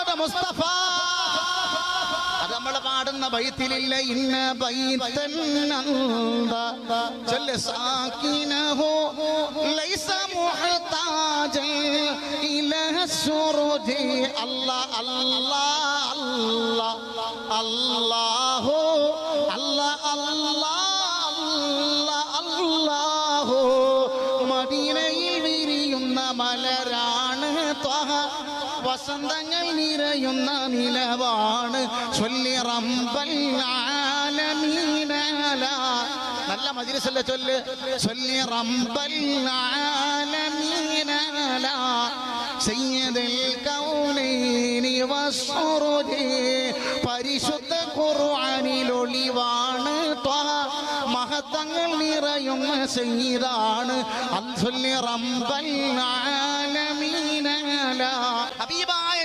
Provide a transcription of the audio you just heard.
മുഹമ്മദ് മുസ്തഫ. അത് നമ്മൾ പാടുന്ന ബൈത്തിലില്ല ഇന്ന ബൈതൻ ചൊല്ല് സാകിനഹു ലൈസ മുഹ്താജൻ ഇലഹ സുറുജി. അല്ലാഹ് അല്ലാഹ് അല്ലാഹ് അല്ലാഹു അല്ലാഹ് അല്ലാഹ് അല്ലാഹു. മദീനയിൽ വിരിയുന്ന മലരാണ് ത്വഹ, വസന്തങ്ങൾ നിറയുന്ന നിലവാണ്. ചൊല്ലി റബ്ബൽ ആലമീന അലാ. നല്ല മജ്‌ലിസല്ലേ ചൊല്ല്. ചൊല്ലി റബ്ബൽ ആലമീന അലാ സയ്യിദുൽ കൗനൈനി വസ്സുറുജി. പരിശുദ്ധ ഖുർആനിൽ ഒളിവാണ് ത്വഹ, മഹത്വങ്ങൾ നിറയുന്ന സയ്യിദാണ്. അൻസുല്ലി റബ്ബൽ ആലമീന അലാ. ഹബീബായ